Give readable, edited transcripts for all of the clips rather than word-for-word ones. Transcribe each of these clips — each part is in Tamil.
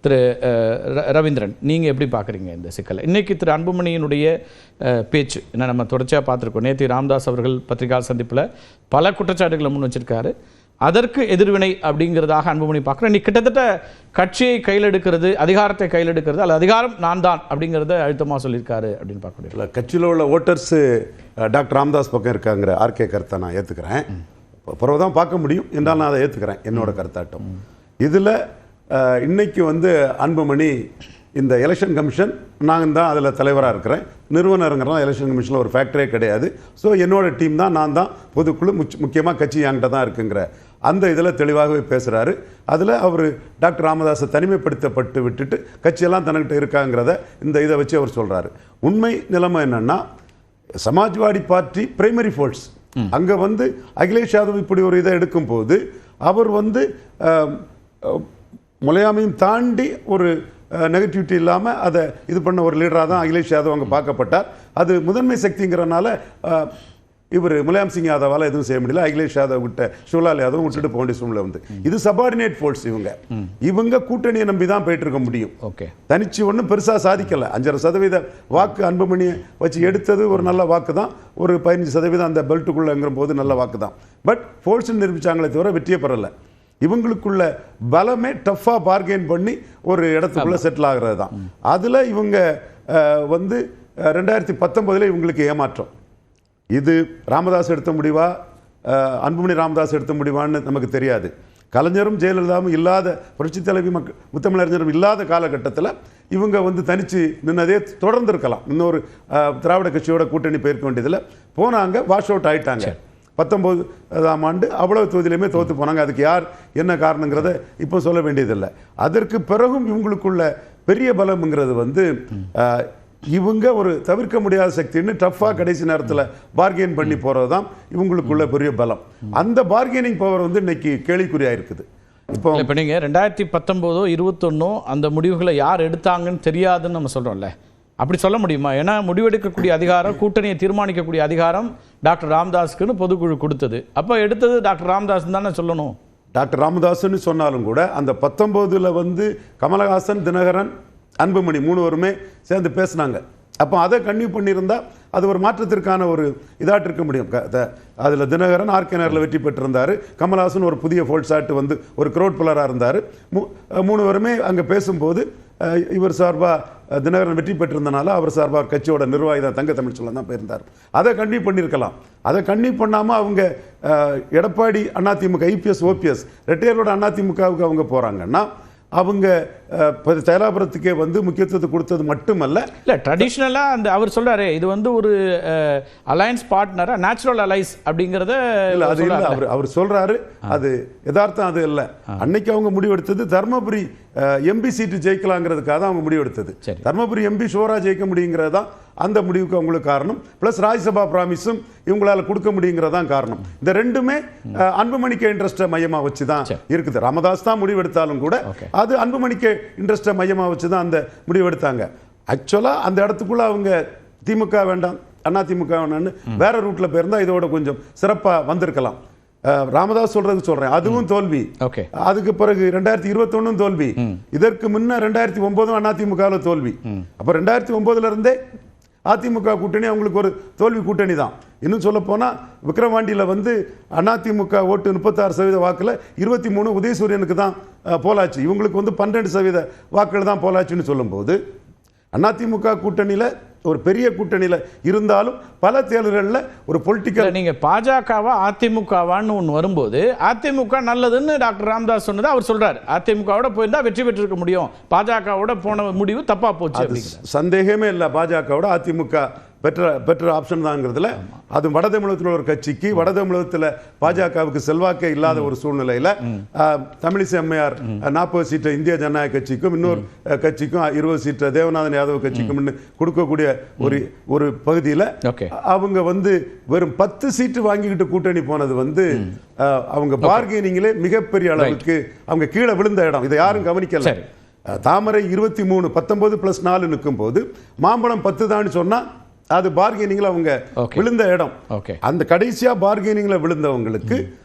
திரு ரவீந்திரன், நீங்கள் எப்படி பார்க்குறீங்க இந்த சிக்கலை? இன்றைக்கி திரு அன்புமணியினுடைய பேச்சு என்ன நம்ம தொடர்ச்சியாக பார்த்துருக்கோம். நேற்று ராமதாஸ் அவர்கள் பத்திரிகையாளர் சந்திப்பில் பல குற்றச்சாட்டுகளை முன் வச்சிருக்காரு. அதற்கு எதிர்வினை அப்படிங்கிறதாக அன்புமணி பார்க்குறேன். இன்னைக்கு கிட்டத்தட்ட கட்சியை கையில் எடுக்கிறது, அதிகாரத்தை கையில் எடுக்கிறது, அல்ல அதிகாரம் நான் தான் அப்படிங்கிறத அழுத்தமாக சொல்லியிருக்காரு அப்படின்னு பார்க்க முடியல. கட்சியில் உள்ள ஓட்டர்ஸு டாக்டர் ராமதாஸ் பக்கம் இருக்காங்கிற ஆர்கே கருத்தை நான் ஏற்றுக்கிறேன். பிறகு தான் பார்க்க முடியும் என்றால் நான் அதை ஏற்றுக்கிறேன், என்னோட கருத்தாட்டம். இதில் இன்னைக்கு அன்புமணி இந்த எலெக்ஷன் கமிஷன் நான் தான் அதில் தலைவராக இருக்கிறேன், நிறுவனருங்கிறலாம் எலெக்ஷன் கமிஷனில் ஒரு ஃபேக்டரே கிடையாது. ஸோ என்னோட டீம் தான், நான் தான் பொதுக்குழு, முக்கியமாக கட்சி என்கிட்ட தான் இருக்குங்கிற அந்த இதில் தெளிவாகவே பேசுகிறாரு. அதில் அவர் டாக்டர் ராமதாஸை தனிமைப்படுத்தப்பட்டு விட்டுட்டு கட்சியெல்லாம் தன்னிட்ட இருக்காங்கிறத இந்த இதை வச்சு அவர் சொல்கிறாரு. உண்மை நிலைமை என்னென்னா, சமாஜ்வாடி பார்ட்டி பிரைமரி ஃபோர்ஸ் அங்கே அகிலேஷ் யாதவ் இப்படி ஒரு இதை எடுக்கும்போது அவர் முலையாமையும் தாண்டி ஒரு நெகட்டிவிட்டி இல்லாமல் அதை இது பண்ண ஒரு லீடராக தான் அகிலேஷ் யாதவ் அங்கே பார்க்கப்பட்டார். அது முதன்மை சக்திங்கிறனால இவர் முலாயம் சிங் யாதவால் எதுவும் செய்ய முடியல. அகிலேஷ் யாதவ் விட்ட சிவலால் யாதவ் விட்டுட்டு போக வேண்டிய சூழ்நிலை இது சபார்டினேட் ஃபோர்ஸ். இவங்க கூட்டணியை நம்பி தான் போயிட்டு இருக்க முடியும். ஓகே, தனிச்சு ஒன்றும் பெருசாக சாதிக்கலை. 5.5% வாக்கு அன்புமணியை வச்சு எடுத்தது ஒரு நல்ல வாக்கு தான். ஒரு 15% அந்த பெல்ட்டுக்குள்ளங்கிற போது நல்ல வாக்கு தான். பட் ஃபோர்ஸ் நிரூபிச்சாங்களே தவிர வெற்றியே பெறலை. இவங்களுக்குள்ள பலமே டஃப்பாக பார்கெயின் பண்ணி ஒரு இடத்துக்குள்ள செட்டில் ஆகிறது தான். அதில் இவங்க 2019 இவங்களுக்கு ஏமாற்றம். இது ராமதாஸ் எடுத்த முடிவா, அன்புமணி ராமதாஸ் எடுத்த முடிவான்னு நமக்கு தெரியாது. கலைஞரும் ஜெயலலிதாவும் இல்லாத, புரட்சி தலைவி முத்தமிழறிஞரும் இல்லாத காலகட்டத்தில் இவங்க தனிச்சு நின்னதே தொடர்ந்துருக்கலாம். இன்னொரு திராவிட கட்சியோட கூட்டணி போயிருக்க வேண்டியதில் போனாங்க, வாஷ் அவுட் ஆகிட்டாங்க. 19ஆம் ஆண்டு அவ்வளவு தொகுதியிலுமே தோற்று போனாங்க. அதுக்கு யார் என்ன காரணங்கிறத இப்போ சொல்ல வேண்டியதில்லை. அதற்கு பிறகும் இவங்களுக்குள்ள பெரிய பலம்ங்கிறது இவங்க ஒரு தவிர்க்க முடியாத சக்தின்னு டஃப்பாக கடைசி நேரத்தில் பார்கெயின் பண்ணி போகிறது தான் இவங்களுக்குள்ள பெரிய பலம். அந்த பார்கெனிங் பவர் இன்னைக்கு கேள்விக்குறியாக இருக்குது. இப்போ நீங்கள் 2019 21 அந்த முடிவுகளை யார் எடுத்தாங்கன்னு தெரியாதுன்னு நம்ம சொல்கிறோம்ல, அப்படி சொல்ல முடியுமா? ஏன்னா முடிவெடுக்கக்கூடிய அதிகாரம், கூட்டணியை தீர்மானிக்கக்கூடிய அதிகாரம் டாக்டர் ராமதாஸுக்குன்னு பொதுக்குழு கொடுத்தது. அப்போ எடுத்தது டாக்டர் ராமதாஸ் தானே சொல்லணும். டாக்டர் ராமதாஸ்ன்னு சொன்னாலும் கூட அந்த 19 கமலஹாசன், தினகரன், அன்புமணி 3 பேருமே சேர்ந்து பேசினாங்க. அப்போ அதை கன்டினியூ பண்ணியிருந்தால் அது ஒரு மாற்றத்திற்கான ஒரு இதாட்டு இருக்க முடியும். அதில் தினகரன் ஆர்கே நகரில் வெற்றி பெற்றிருந்தார். கமல்ஹாசன் ஒரு புதிய ஃபோல்ட்ஸாட்டு ஒரு க்ரௌட் புலராக இருந்தார். 3 பேருமே அங்கே பேசும்போது இவர் சார்பாக தினகரன் வெற்றி பெற்றிருந்தனால அவர் சார்பாக கட்சியோட நிர்வாகி தான் தங்க தமிழ்ச்செல்வன் தான் போயிருந்தார். அதை கன்டினியூ பண்ணியிருக்கலாம். அதை கன்டினியூ பண்ணாமல் அவங்க எடப்பாடி அதிமுக, இபிஎஸ், ஓபிஎஸ் ரெட்டையரோட அதிமுகவுக்கு அவங்க போகிறாங்கன்னா அவங்க தைலாபுரத்துக்கே முக்கியத்துவத்தை கொடுத்தது மட்டுமல்ல, இல்லை ட்ரெடிஷ்னலாக அந்த அவர் சொல்கிறாரு இது ஒரு அலையன்ஸ் பார்ட்னராக நேச்சுரல் அலைஸ் அப்படிங்கிறத இல்லை, அது இல்லை அவர் சொல்கிறாரு. அது யதார்த்தம் அது இல்லை. அன்னைக்கு அவங்க முடிவெடுத்தது தர்மபுரி எம்பி சீட்டு ஜெயிக்கலாங்கிறதுக்காக தான் அவங்க முடிவெடுத்தது. தர்மபுரி எம்பி ஷோரா ஜெயிக்க முடியுங்கிறது தான் அந்த முடிவுக்கு அவங்களுக்கு காரணம். பிளஸ் ராஜ்யசபா ப்ராமிஸும் இவங்களால கொடுக்க முடியுங்கிறதான் காரணம். இந்த ரெண்டுமே அன்புமணிக்கு இன்ட்ரெஸ்ட்டை மையமாக வச்சு தான் இருக்குது. ராமதாஸ் தான் முடிவெடுத்தாலும் கூட அது அன்புமணிக்கு இன்ட்ரெஸ்ட்டை மையமாக வச்சு தான் அந்த முடிவெடுத்தாங்க. ஆக்சுவலாக அந்த இடத்துக்குள்ள அவங்க திமுக வேண்டாம், அதிமுக வேண்டாம்னு வேற ரூட்ல போயிருந்தா இதோட கொஞ்சம் சிறப்பாக வந்திருக்கலாம். ராமதாஸ் சொல்றதுக்கு சொல்றேன், அதுவும் தோல்வி. அதுக்கு பிறகு 2021 தோல்வி. இதற்கு முன்ன 2009 அதிமுக தோல்வி. அப்ப 2009 இருந்தே அதிமுக கூட்டணி அவங்களுக்கு ஒரு தோல்வி கூட்டணி தான். இன்னும் சொல்ல போனா விக்கிரவாண்டியில அதிமுக ஓட்டு 36% வாக்குல 23 உதயசூரியனுக்கு தான் போலாச்சு. இவங்களுக்கு 12% வாக்குகள் தான் போலாச்சுன்னு சொல்லும் போது அதிமுக கூட்டணியில ஒரு பெரிய கூட்டணியில் இருந்தாலும் பல தேர்தல்களில் ஒரு பொலிட்டிக்கல், நீங்க பாஜகவா அதிமுகவான்னு ஒன்று வரும்போது அதிமுக நல்லதுன்னு டாக்டர் ராமதாஸ் சொன்னது அவர் சொல்றாரு. அதிமுகவோட போயிருந்தா வெற்றி பெற்றிருக்க முடியும், பாஜகவோட போன முடிவு தப்பா போச்சு. சந்தேகமே இல்லை, பாஜகவோட அதிமுக பெற்ற ஆப்ஷன் தாங்கிறதுல. அது வட தமிழகத்தில் ஒரு கட்சிக்கு, வட தமிழகத்தில் பாஜகவுக்கு செல்வாக்கே இல்லாத ஒரு சூழ்நிலையில் தமிழிசை அம்மையார் 40 சீட்டை இந்திய ஜனநாயக கட்சிக்கும், இன்னொரு கட்சிக்கும் 20 சீட்டை தேவநாதன் யாதவ் கட்சிக்கும் கொடுக்கக்கூடிய ஒரு பகுதியில் அவங்க வெறும் 10 சீட்டு வாங்கிக்கிட்டு கூட்டணி போனது அவங்க பார்கெனிங்ல மிகப்பெரிய அளவுக்கு அவங்க கீழே விழுந்த இடம். இதை யாரும் கவனிக்கல. தாமரை 23 19 + 4 நிற்கும் போது மாம்பழம் 10 தான் சொன்னா அது பார்கெனிங்ல அவங்க விழுந்த இடம். அந்த கடைசியா பார்கெனிங்ல விழுந்தவங்களுக்கு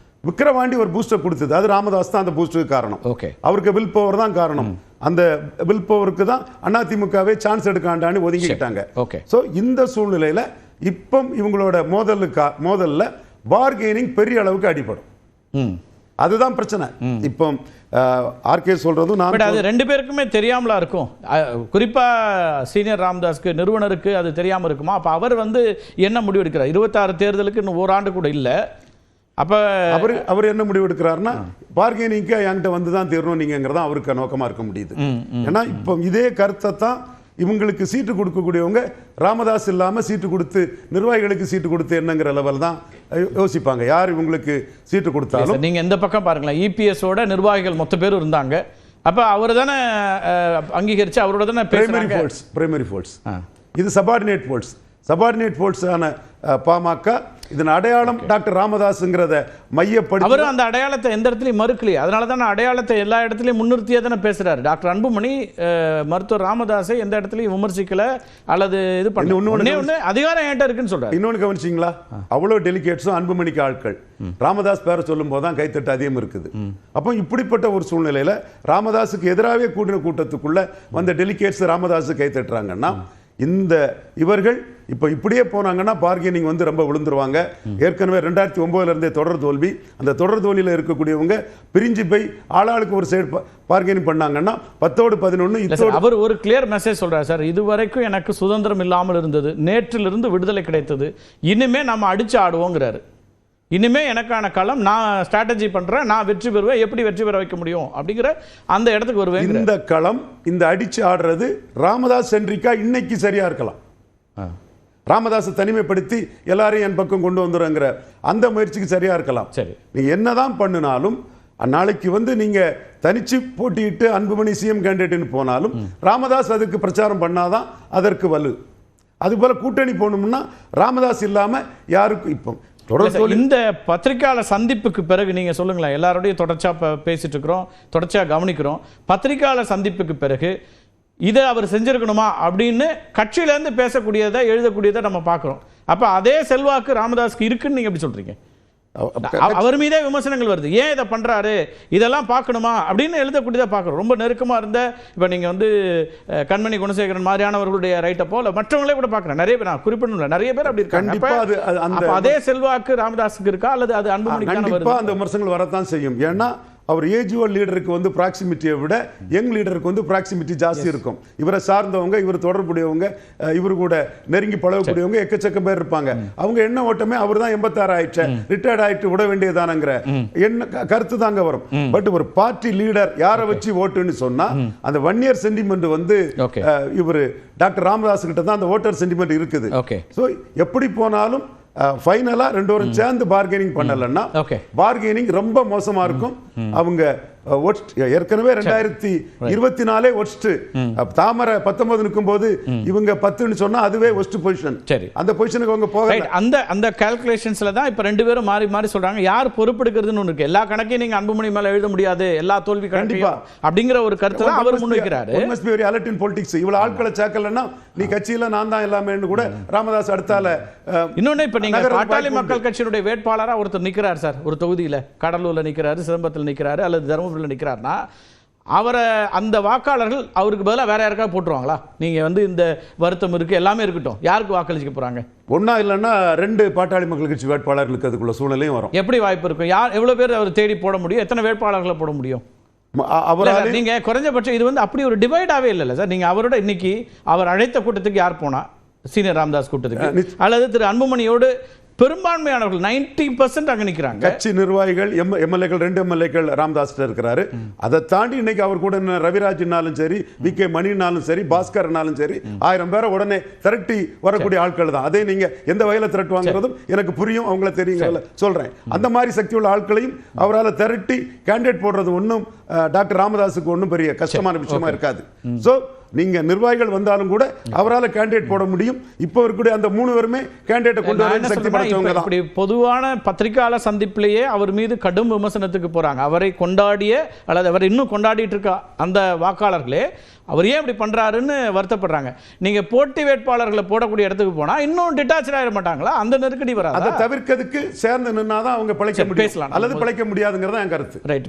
விக்கிரவாண்டி ஒரு பூஸ்டர் கொடுத்தது. அது ராமதாஸ் தான் அந்த பூஸ்டருக்கு காரணம். அவருக்கு வில் பவர் தான் காரணம். அந்த வில் பவருக்கு தான் அதிமுகவே சான்ஸ் எடுக்காண்டான்னு ஒதுங்கிக்கிட்டாங்க. ஸோ இந்த சூழ்நிலையில் இப்போ இவங்களோட மோதல்ல பார்கெனிங் பெரிய அளவுக்கு அடிபடும். அதுதான் பிரச்சனை. இப்போ ஆர்கே சொல்றதும் நான் அது ரெண்டு பேருக்குமே தெரியாமலா இருக்கும். குறிப்பா சீனியர் ராமதாஸ்க்கு நிறுவனருக்கு அது தெரியாம இருக்குமா? அப்ப அவர் வந்து என்ன முடிவு எடுக்கிறார்? 26 தேர்தலுக்கு இன்னும் ஓராண்டு கூட இல்லை. அப்ப அவர் என்ன முடிவு எடுக்கிறாருன்னா பார்கெனிங்க்கு என்கிட்ட வந்து தான் தீரணும் நீங்கிறதா அவருக்கு நோக்கமா இருக்க முடியுது. ஏன்னா இப்போ இதே கருத்தை தான் இவங்களுக்கு சீட்டு கொடுக்கக்கூடியவங்க ராமதாஸ் இல்லாம சீட்டு கொடுத்து நிர்வாகிகளுக்கு சீட்டு கொடுத்து என்னங்கிற லெவல் தான் யோசிப்பாங்க. யார் இவங்களுக்கு சீட்டு கொடுத்தாலும் நீங்க எந்த பக்கம் பாருங்களேன், இபிஎஸ் ஓட நிர்வாகிகள் மொத்த பேரும் இருந்தாங்க. அப்ப அவர் தானே அங்கீகரிச்சு அவரோட தானே பிரைமரி ஃபோர்ஸ். இது சபார்டினேட் ஃபோர்ஸ் ஆன பாமக இதன் அடையாளம் டாக்டர் ராமதாஸ்ங்கிறத மையப்படுத்தி அவர் அந்த அடையாளத்தை எந்த இடத்துலையும் மறுக்கலையே. அதனால தான் அடையாளத்தை எல்லா இடத்துலையும் முன்னிறுத்தியே தானே பேசுறாரு. டாக்டர் அன்புமணி மருத்துவர் ராமதாஸை எந்த இடத்துலையும் விமர்சிக்கல அல்லது இது பண்ணி ஒண்ணு அதிகாரம் ஏன்ட்ட இருக்குன்னு சொல்றாரு. இன்னொன்று கவனிச்சிங்களா, அவ்வளோ டெலிகேட்ஸும் அன்புமணிக்கு ஆட்கள் ராமதாஸ் பேரை சொல்லும் போது தான் கைத்தட்டு அதிகம் இருக்குது. அப்போ இப்படிப்பட்ட ஒரு சூழ்நிலையில ராமதாஸுக்கு எதிராகவே கூடின கூட்டத்துக்குள்ள வந்த டெலிகேட்ஸ் ராமதாஸு கைத்தட்டுறாங்கன்னா இந்த இவர்கள் இப்போ இப்படியே போனாங்கன்னா பார்கெனிங் வந்து ரொம்ப விழுந்துருவாங்க. ஏற்கனவே 2009 இருந்தே தொடர் தோல்வி. அந்த தொடர் தோல்வியில் இருக்கக்கூடியவங்க பிரிஞ்சு போய் ஆளாளுக்கு ஒரு சைடு பார்கெனிங் பண்ணாங்கன்னா 10-11 அவர் ஒரு கிளியர் மெசேஜ் சொல்றாரு சார். இதுவரைக்கும் எனக்கு சுதந்திரம் இல்லாமல் இருந்தது, நேற்றிலிருந்து விடுதலை கிடைத்தது, இனிமே நம்ம அடிச்சு ஆடுவோங்கிறாரு. இனிமே எனக்கான களம், நான் ஸ்ட்ராட்டஜி பண்றேன், நான் வெற்றி பெறுவேன், எப்படி வெற்றி பெற வைக்க முடியும் அப்படிங்கிற அந்த இடத்துக்கு வருவேன். இந்த களம், இந்த அடிச்சு ஆடுறது ராமதாஸ் சென்ட்ரிக்கா இன்னைக்கு சரியா இருக்கலாம். ராமதாஸை தனிமைப்படுத்தி எல்லாரையும் என் பக்கம் கொண்டு வந்துருங்கிற அந்த முயற்சிக்கு சரியா இருக்கலாம். சரி, நீங்க என்னதான் பண்ணினாலும் நாளைக்கு வந்து நீங்க தனிச்சு போட்டியிட்டு அன்புமணி சிஎம் கேண்டிடேட்னு போனாலும் ராமதாஸ் அதுக்கு பிரச்சாரம் பண்ணாதான் அதற்கு வலு. அதுபோல கூட்டணி போகணும்னா ராமதாஸ் இல்லாம யாருக்கும் இப்போ இந்த பத்திரிகையாளர் சந்திப்புக்கு பிறகு நீங்க சொல்லுங்களேன், எல்லாரோடையும் தொடர்ச்சியா பேசிட்டு இருக்கிறோம், தொடர்ச்சியா கவனிக்கிறோம். பத்திரிகையாளர் சந்திப்புக்கு பிறகு இதை அவர் செஞ்சிருக்கணுமா அப்படின்னு கட்சியில இருந்து பேசக்கூடியதை எழுதக்கூடியதை நம்ம பார்க்கிறோம். அப்ப அதே செல்வாக்கு ராமதாஸ்க்கு இருக்குன்னு நீங்க எப்படி சொல்றீங்க? அவர் மீதே விமர்சனங்கள் வருது, ஏன் இதை பண்றாரு, இதெல்லாம் பார்க்கணுமா அப்படின்னு எழுதக்கூடியதை பார்க்குறோம். ரொம்ப நெருக்கமா இருந்த இப்போ நீங்க வந்து கண்மணி குணசேகரன் மாதிரியானவர்களுடைய ரைட்டை போல மற்றவங்களே கூட பார்க்குறேன். நிறைய பேர், நான் குறிப்பிடணும், நிறைய பேர் அப்படி இருக்காங்க. அதே செல்வாக்கு ராமதாஸுக்கு இருக்கா அல்லது அது அன்புமணிக்கான அந்த விமர்சனங்கள் வரத்தான் செய்யும். ஏன்னா அவர் ஏஜுவல் லீடருக்கு வந்து ப்ராக்சிமிட்டியை விட யங் லீடருக்கு வந்து ப்ராக்சிமிட்டி ஜாஸ்தி இருக்கும். இவரை சார்ந்தவங்க, இவர் தொடர்புடையவங்க, இவர் கூட நெருங்கி பழகக்கூடியவங்க எக்கச்சக்க பேர் இருப்பாங்க. அவங்க என்ன ஓட்டமே அவர் தான் 86 ஆயிடுச்சு, ரிட்டையர்ட் ஆயிட்டு விட வேண்டியதானங்கிற என்ன கருத்து தாங்க வரும். பட் ஒரு பார்ட்டி லீடர் யாரை வச்சு ஓட்டுன்னு சொன்னா அந்த 1 இயர் சென்டிமெண்ட் வந்து இவர் டாக்டர் ராமதாஸ் கிட்ட தான் அந்த ஓட்டர் சென்டிமெண்ட் இருக்குது. ஸோ எப்படி போனாலும் ஃபைனலா ரெண்டு பேரும் சேர்ந்து பார்கெனிங் பண்ணலன்னா பார்கெனிங் ரொம்ப மோசமா இருக்கும். அவங்க ஏற்கனவே 2024 ஒஸ்ட், தாமரை 19 நிற்கும் போது இவங்க 10ன்னு சொன்னா அதுவே ஒஸ்ட் பொசிஷன். அந்த பொசிஷனுக்கு அவங்க போக அந்த கால்குலேஷன்ஸ்ல தான் இப்ப ரெண்டு பேரும் மாறி மாறி சொல்றாங்க. யார் பொறுப்பெடுக்கிறதுன்னு ஒன்று இருக்கு. எல்லா கணக்கையும் நீங்க அன்புமணி மேல எழுத முடியாது, எல்லா தோல்வி கண்டிப்பா அப்படிங்கிற ஒரு கருத்து தான் அவர் முன்வைக்கிறாரு. இவ்வளவு ஆட்களை சேர்க்கலன்னா நீ கட்சியில நான் தான் எல்லாமேன்னு கூட ராமதாஸ் அடுத்தால. இன்னொன்னு இப்ப நீங்க பாட்டாளி மக்கள் கட்சியினுடைய வேட்பாளரா ஒருத்தர் நிக்கிறார் சார், ஒரு தொகுதியில கடலூர்ல நிக்கிறாரு, சிதம்பரத்தில் நிக்கிறாரு அல்லது தருமபுரியில் நிற்கிறார்னா அவரை அந்த வாக்காளர்கள் அவருக்கு பதிலாக வேற யாருக்காவது போட்டுருவாங்களா? நீங்க வந்து இந்த வருத்தம் இருக்கு, எல்லாமே இருக்கட்டும், யாருக்கு வாக்களிக்க போறாங்க? ஒன்னா இல்லைன்னா 2 பாட்டாளி மக்கள் கட்சி வேட்பாளர்களுக்கு அதுக்குள்ள சூழ்நிலையும் வரும். எப்படி வாய்ப்பு இருக்கும்? யார் எவ்வளவு பேர் அவர் தேடி போட முடியும்? எத்தனை வேட்பாளர்களை போட முடியும்? நீங்க குறைஞ்சபட்சம் இது வந்து அப்படி ஒரு டிவைடாவே இல்லைல்ல சார். நீங்க அவரோட இன்னைக்கு அவர் அழைத்த கூட்டத்துக்கு யார் போனா? சீனியர் ராமதாஸ் கூட்டத்துக்கு அல்லது திரு அன்புமணியோடு பெரும்பான்மையானவர்கள் 90% அங்க நிக்கிறாங்க. கட்சி நிர்வாகிகள், எம்எல்ஏக்கள், 2 எம்எல்ஏக்கள் ராமதாஸ் இருக்காரு. அதை தாண்டி இன்னைக்கு அவர் கூட ரவிராஜ்னாலும் சரி, வி.கே. மணினாலும் சரி, பாஸ்கர்னாலும் சரி, 1000 பேரை உடனே திரட்டி வரக்கூடிய ஆட்கள் தான். அதே நீங்க எந்த வகையில திரட்டுவாங்கிறதும் எனக்கு புரியும், அவங்கள தெரியுங்க சொல்றேன். அந்த மாதிரி சக்தி உள்ள ஆட்களையும் அவரால் திரட்டி கேண்டிடேட் போடுறது ஒன்றும் டாக்டர் ராமதாஸுக்கு ஒன்றும் பெரிய கஷ்டமான விஷயமா இருக்காது. சோ நீங்க நிர்வாகிகள் வந்தாலும் கூட அவரால் கேண்டிடேட் போட முடியும். இப்போ இருக்கக்கூடிய அந்த 3 பேருமே கேண்டிடேட்டை கொண்டு வர சக்தி படைச்சவங்க தான். இப்படி பொதுவான பத்திரிகையாளர் சந்திப்பிலேயே அவர் மீது கடும் விமர்சனத்துக்கு போறாங்க. அவரை கொண்டாடிய அல்லது அவர் இன்னும் கொண்டாடிட்டு இருக்க அந்த வாக்காளர்களே அவர் ஏன் இப்படி பண்றாருன்னு வருத்தப்படுறாங்க. நீங்க போட்டி வேட்பாளர்களை போடக்கூடிய இடத்துக்கு போனா இன்னும் டிட்டாச் ஆயிட மாட்டாங்களா? அந்த நெருக்கடி வராது. அதை தவிர்க்கிறதுக்கு சேர்ந்து நின்னாதான் அவங்க பிழைக்க முடியும், அல்லது பிழைக்க முடியாதுங்கிறத என் கருத்து. ரைட்.